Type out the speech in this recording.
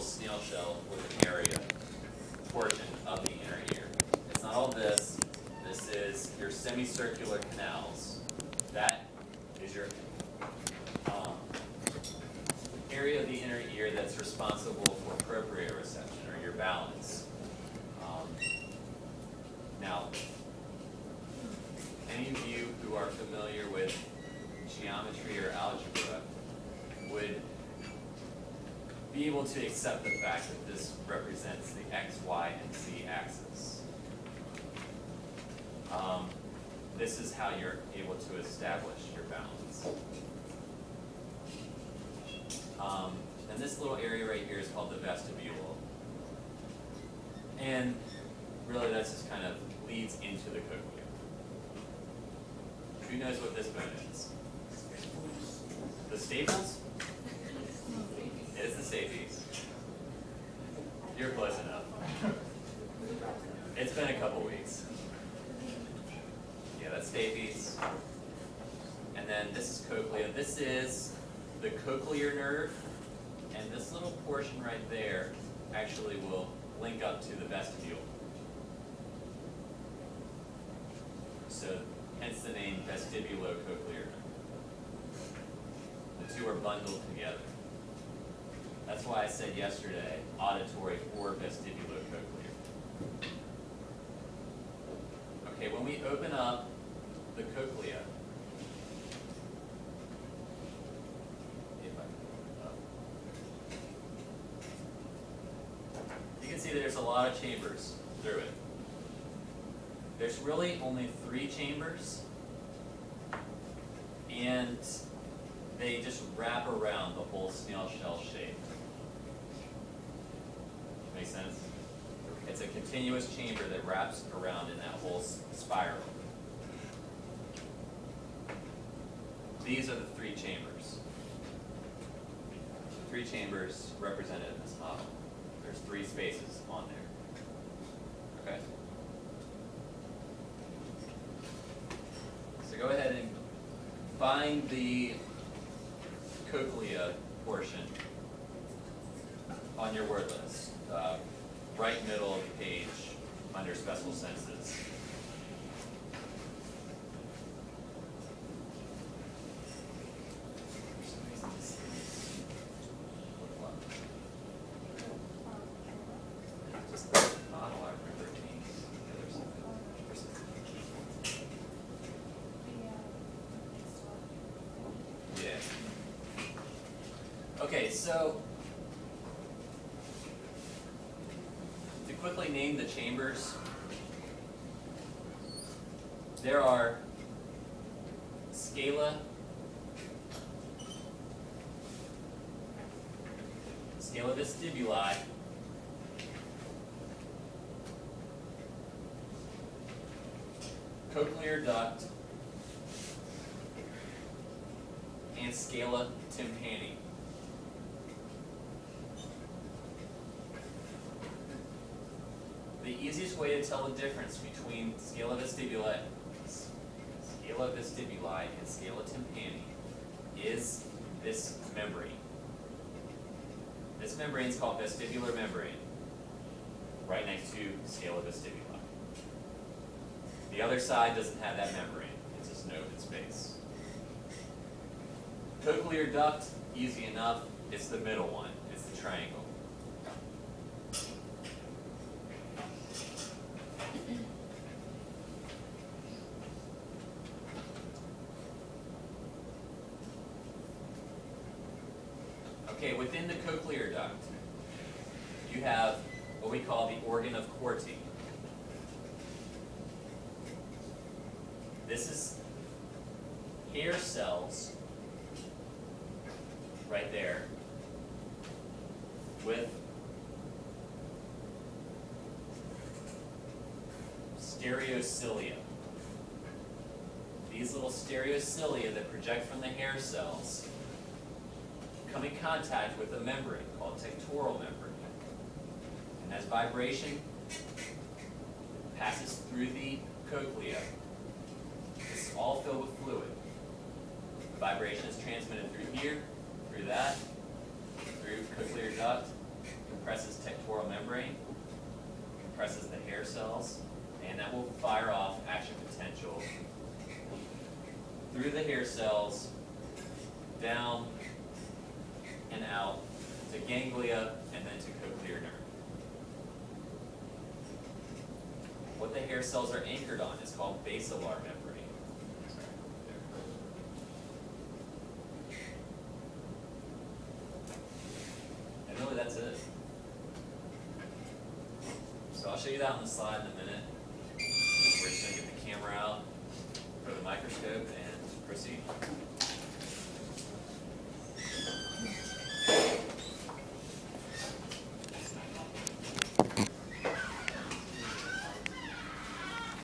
snail shell with an area portion of the inner ear. It's not all this. This is your semicircular canals. That is your area of the inner ear that's responsible for proprioception, or your balance. Now, any of you who are familiar with geometry or algebra would be able to accept the fact that this represents the x, y, and z axis. This is how you're able to establish your balance. And this little area right here is called the vestibule. And really that just kind of leads into the cochlea. Who knows what this bone is? The staples? It is the stapes. You're close enough. It's been a couple weeks. Yeah, that's stapes. And then this is cochlea. This is the cochlear nerve. And this little portion right there actually will link up to the vestibule. So, hence the name vestibulocochlear nerve. The two are bundled together. That's why I said yesterday, auditory or vestibulocochlear. Okay, when we open up the cochlea, you can see that there's a lot of chambers through it. There's really only 3 chambers, and they just wrap around the whole snail shell shape. Make sense? It's a continuous chamber that wraps around in that whole spiral. These are the 3 chambers. The 3 chambers represented in this model. There's 3 spaces on there. Okay? So go ahead and find the cochlea portion on your word list. Right middle of the page under special senses. Okay, so to quickly name the chambers, there are scala vestibuli, cochlear duct, and scala tympani. The easiest way to tell the difference between scala vestibuli and scala tympani is this membrane. This membrane is called vestibular membrane, right next to scala vestibuli. The other side doesn't have that membrane. It's just an open space. Cochlear duct, easy enough. It's the middle one. It's the triangle. Okay, within the cochlear duct, you have what we call the organ of Corti. This is hair cells right there with stereocilia. These little stereocilia that project from the hair cells come in contact with a membrane called tectoral membrane. And as vibration passes through the cochlea, it's all filled with fluid. The vibration is transmitted through here, through that, through cochlear duct, cells, and that will fire off action potential through the hair cells, down and out to ganglia, and then to cochlear nerve. What the hair cells are anchored on is called basilar membrane. Sorry, there. And really that's it. So I'll show you that on the slide in a minute. We're just gonna get the camera out for the microscope and proceed.